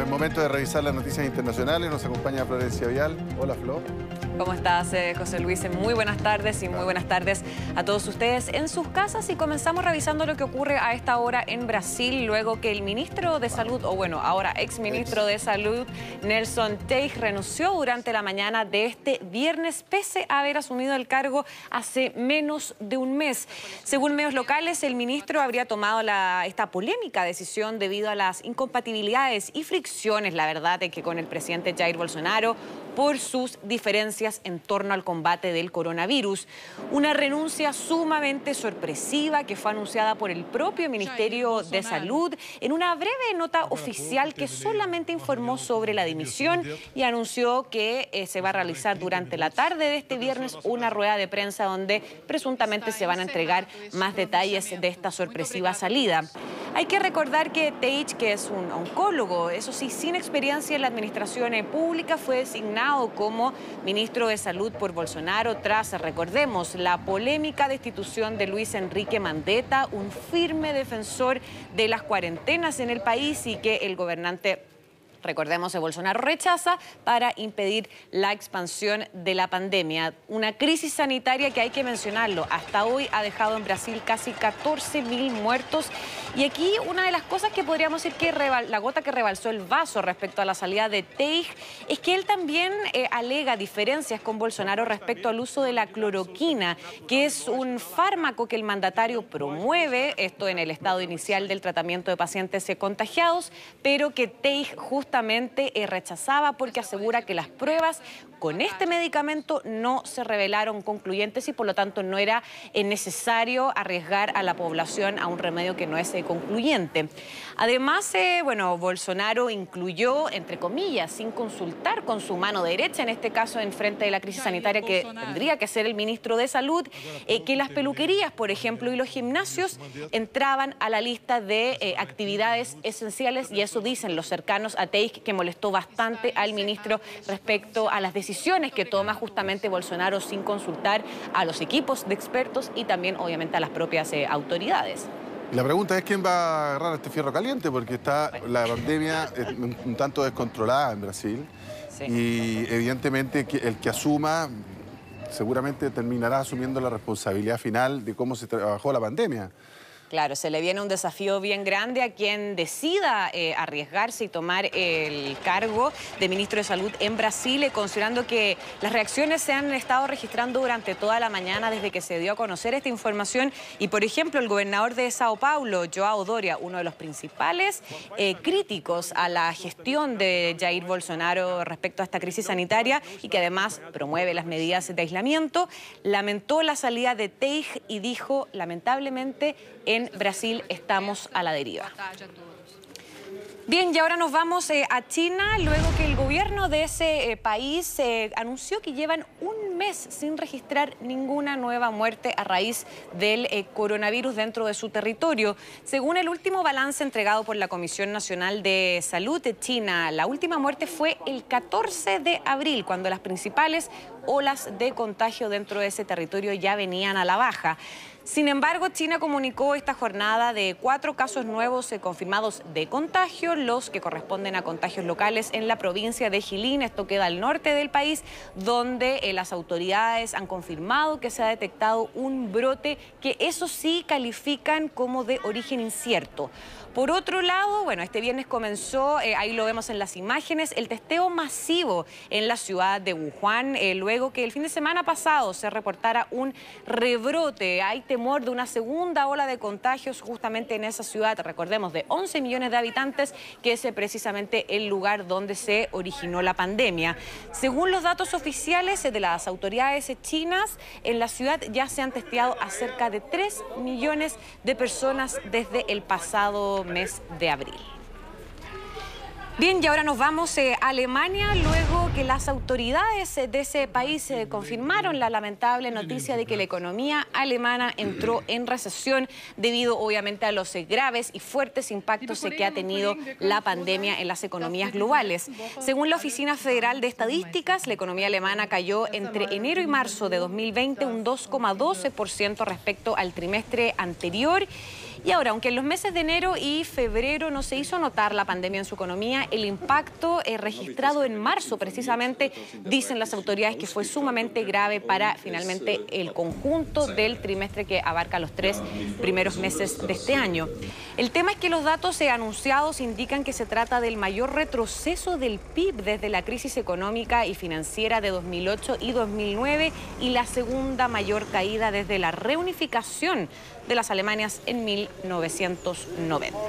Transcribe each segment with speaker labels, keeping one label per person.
Speaker 1: Es momento de revisar las noticias internacionales. Nos acompaña Florencia Vial. Hola, Flo.
Speaker 2: ¿Cómo estás, José Luis? Muy buenas tardes y muy buenas tardes a todos ustedes en sus casas. Y comenzamos revisando lo que ocurre a esta hora en Brasil, luego que el ministro de Salud, o bueno, ahora exministro de Salud, Nelson Teich, renunció durante la mañana de este viernes, pese a haber asumido el cargo hace menos de un mes. Según medios locales, el ministro habría tomado esta polémica decisión debido a las incompatibilidades y fricciones, la verdad, de que con el presidente Jair Bolsonaro, por sus diferencias en torno al combate del coronavirus. Una renuncia sumamente sorpresiva que fue anunciada por el propio Ministerio de Salud en una breve nota oficial que solamente informó sobre la dimisión y anunció que se va a realizar durante la tarde de este viernes una rueda de prensa donde presuntamente se van a entregar más detalles de esta sorpresiva salida. Hay que recordar que Teich, que es un oncólogo, eso sí, sin experiencia en la administración pública, fue designado como ministro de Salud por Bolsonaro tras, recordemos, la polémica destitución de Luis Enrique Mandetta, un firme defensor de las cuarentenas en el país y que el gobernante, recordemos, que Bolsonaro rechaza para impedir la expansión de la pandemia. Una crisis sanitaria que hay que mencionarlo. Hasta hoy ha dejado en Brasil casi 14.000 muertos. Y aquí una de las cosas que podríamos decir que la gota que rebalsó el vaso respecto a la salida de Teich es que él también alega diferencias con Bolsonaro respecto al uso de la cloroquina, que es un fármaco que el mandatario promueve, esto en el estado inicial del tratamiento de pacientes contagiados, pero que Teich justamente rechazaba porque asegura que las pruebas con este medicamento no se revelaron concluyentes y por lo tanto no era necesario arriesgar a la población a un remedio que no es concluyente. Además, bueno, Bolsonaro incluyó, entre comillas, sin consultar con su mano derecha, en este caso en frente de la crisis sanitaria que tendría que ser el ministro de Salud, que las peluquerías, por ejemplo, y los gimnasios entraban a la lista de actividades esenciales y eso dicen los cercanos a Teich, que molestó bastante al ministro respecto a las decisiones que toma justamente Bolsonaro sin consultar a los equipos de expertos y también obviamente a las propias autoridades.
Speaker 1: La pregunta es quién va a agarrar este fierro caliente, porque está la pandemia un tanto descontrolada en Brasil. Sí. Y evidentemente el que asuma seguramente terminará asumiendo la responsabilidad final de cómo se trabajó la pandemia.
Speaker 2: Claro, se le viene un desafío bien grande a quien decida arriesgarse y tomar el cargo de ministro de Salud en Brasil, considerando que las reacciones se han estado registrando durante toda la mañana desde que se dio a conocer esta información. Y, por ejemplo, el gobernador de Sao Paulo, João Doria, uno de los principales críticos a la gestión de Jair Bolsonaro respecto a esta crisis sanitaria y que además promueve las medidas de aislamiento, lamentó la salida de Teich y dijo, lamentablemente, en Brasil estamos a la deriva. Bien, y ahora nos vamos a China, luego que el gobierno de ese país anunció que llevan un mes sin registrar ninguna nueva muerte a raíz del coronavirus dentro de su territorio. Según el último balance entregado por la Comisión Nacional de Salud de China, la última muerte fue el 14 de abril, cuando las principales olas de contagio dentro de ese territorio ya venían a la baja. Sin embargo, China comunicó esta jornada de 4 casos nuevos confirmados de contagio, los que corresponden a contagios locales en la provincia de Jilin. Esto queda al norte del país, donde las autoridades han confirmado que se ha detectado un brote que eso sí califican como de origen incierto. Por otro lado, bueno, este viernes comenzó, ahí lo vemos en las imágenes, el testeo masivo en la ciudad de Wuhan, luego que el fin de semana pasado se reportara un rebrote. Hay temor de una segunda ola de contagios justamente en esa ciudad, recordemos, de 11 millones de habitantes, que es precisamente el lugar donde se originó la pandemia. Según los datos oficiales de las autoridades chinas, en la ciudad ya se han testeado a cerca de 3 millones de personas desde el pasado mes de abril. Bien, y ahora nos vamos a Alemania, luego que las autoridades de ese país confirmaron la lamentable noticia de que la economía alemana entró en recesión debido obviamente a los graves y fuertes impactos que ha tenido la pandemia en las economías globales. Según la Oficina Federal de Estadísticas, la economía alemana cayó entre enero y marzo de 2020 un 2,12% respecto al trimestre anterior. Y ahora, aunque en los meses de enero y febrero no se hizo notar la pandemia en su economía, el impacto registrado en marzo, precisamente, dicen las autoridades que fue sumamente grave para finalmente el conjunto del trimestre que abarca los 3 primeros meses de este año. El tema es que los datos anunciados indican que se trata del mayor retroceso del PIB desde la crisis económica y financiera de 2008 y 2009 y la segunda mayor caída desde la reunificación de las Alemanias en 1990.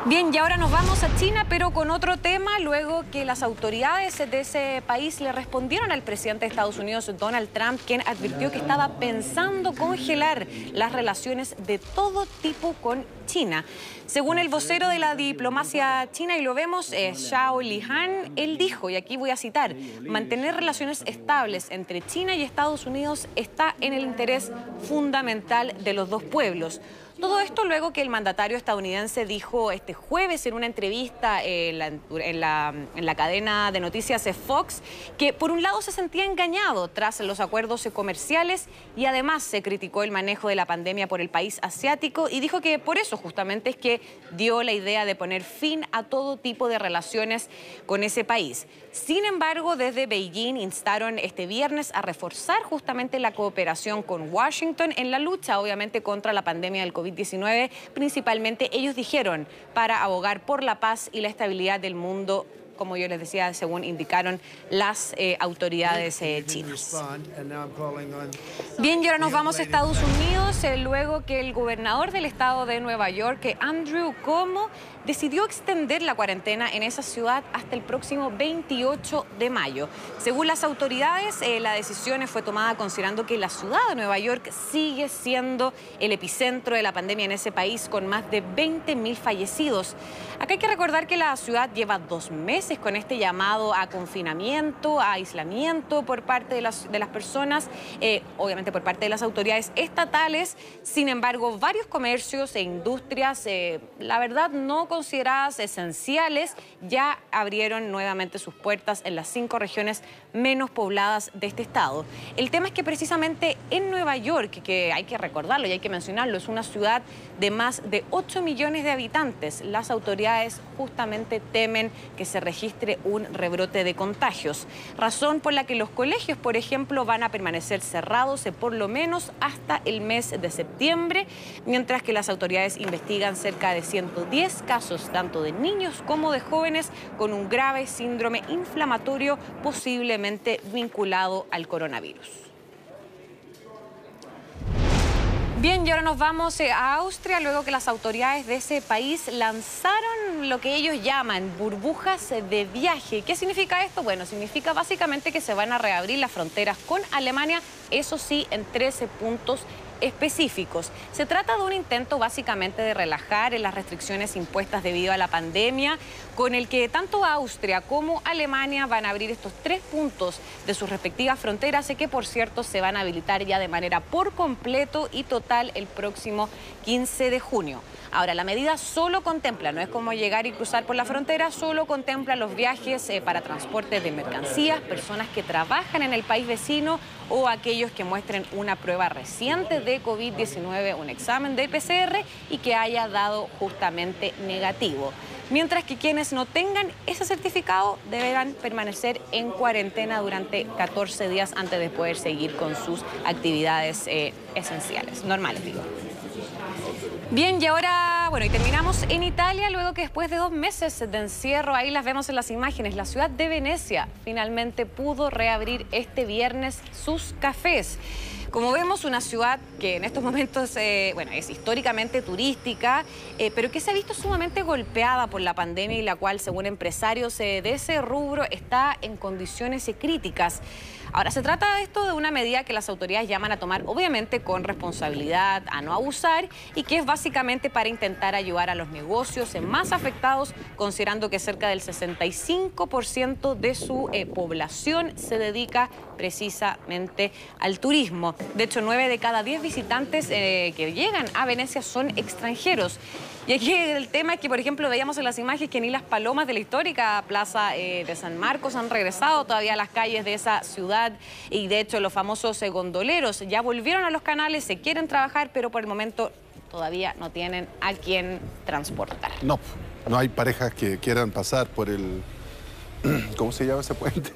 Speaker 2: Bien, y ahora nos vamos a China, pero con otro tema, luego que las autoridades de ese país le respondieron al presidente de Estados Unidos, Donald Trump, quien advirtió que estaba pensando congelar las relaciones de todo tipo con China. Según el vocero de la diplomacia china, y lo vemos, Zhao Lijian, él dijo, y aquí voy a citar, mantener relaciones estables entre China y Estados Unidos está en el interés fundamental de los dos pueblos. Todo esto luego que el mandatario estadounidense dijo este jueves en una entrevista en la cadena de noticias Fox que por un lado se sentía engañado tras los acuerdos comerciales y además se criticó el manejo de la pandemia por el país asiático y dijo que por eso justamente es que dio la idea de poner fin a todo tipo de relaciones con ese país. Sin embargo, desde Beijing instaron este viernes a reforzar justamente la cooperación con Washington en la lucha, obviamente, contra la pandemia del COVID-19. Principalmente, ellos dijeron, para abogar por la paz y la estabilidad del mundo, como yo les decía, según indicaron las autoridades chinas. Bien, y ahora nos vamos a Estados Unidos, luego que el gobernador del estado de Nueva York, Andrew Cuomo, decidió extender la cuarentena en esa ciudad hasta el próximo 28 de mayo. Según las autoridades, la decisión fue tomada considerando que la ciudad de Nueva York sigue siendo el epicentro de la pandemia en ese país, con más de 20.000 fallecidos. Acá hay que recordar que la ciudad lleva 2 meses con este llamado a confinamiento, a aislamiento por parte de las personas, obviamente por parte de las autoridades estatales. Sin embargo, varios comercios e industrias, la verdad, no consideradas esenciales, ya abrieron nuevamente sus puertas en las 5 regiones menos pobladas de este estado. El tema es que precisamente en Nueva York, que hay que recordarlo y hay que mencionarlo, es una ciudad de más de 8 millones de habitantes. Las autoridades justamente temen que se registre un rebrote de contagios, razón por la que los colegios, por ejemplo, van a permanecer cerrados por lo menos hasta el mes de septiembre, mientras que las autoridades investigan cerca de 110 casos tanto de niños como de jóvenes con un grave síndrome inflamatorio posiblemente vinculado al coronavirus. Bien, y ahora nos vamos a Austria, luego que las autoridades de ese país lanzaron lo que ellos llaman burbujas de viaje. ¿Qué significa esto? Bueno, significa básicamente que se van a reabrir las fronteras con Alemania, eso sí, en 13 puntos específicos. Se trata de un intento básicamente de relajar las restricciones impuestas debido a la pandemia, con el que tanto Austria como Alemania van a abrir estos 3 puntos de sus respectivas fronteras, que por cierto se van a habilitar ya de manera por completo y total el próximo 15 de junio. Ahora, la medida solo contempla, no es como llegar y cruzar por la frontera, solo contempla los viajes para transporte de mercancías, personas que trabajan en el país vecino o aquellos que muestren una prueba reciente de COVID-19, un examen de PCR y que haya dado justamente negativo. Mientras que quienes no tengan ese certificado deberán permanecer en cuarentena durante 14 días antes de poder seguir con sus actividades esenciales, normales, digo. Bien, y ahora, bueno, y terminamos en Italia, luego que después de 2 meses de encierro, ahí las vemos en las imágenes, la ciudad de Venecia finalmente pudo reabrir este viernes sus cafés. Como vemos, una ciudad que en estos momentos es históricamente turística, pero que se ha visto sumamente golpeada por la pandemia y la cual, según empresarios de ese rubro, está en condiciones críticas. Ahora, se trata de esto de una medida que las autoridades llaman a tomar, obviamente, con responsabilidad, a no abusar, y que es básicamente para intentar ayudar a los negocios más afectados, considerando que cerca del 65% de su población se dedica precisamente al turismo. De hecho, 9 de cada 10 visitantes que llegan a Venecia son extranjeros. Y aquí el tema es que, por ejemplo, veíamos en las imágenes que ni las palomas de la histórica Plaza de San Marcos han regresado todavía a las calles de esa ciudad, y de hecho los famosos gondoleros ya volvieron a los canales, se quieren trabajar, pero por el momento todavía no tienen a quién transportar.
Speaker 1: No, no hay parejas que quieran pasar por el... ¿Cómo se llama ese puente?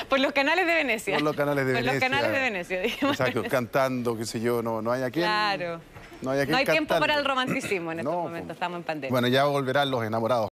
Speaker 2: Por los canales de Venecia.
Speaker 1: Por los canales de Venecia.
Speaker 2: Por los canales de Venecia, digamos.
Speaker 1: Exacto, cantando, qué sé yo, no hay a quién.
Speaker 2: Claro.
Speaker 1: No hay
Speaker 2: tiempo para el romanticismo en estos momentos, estamos en pandemia.
Speaker 1: Bueno, ya volverán los enamorados.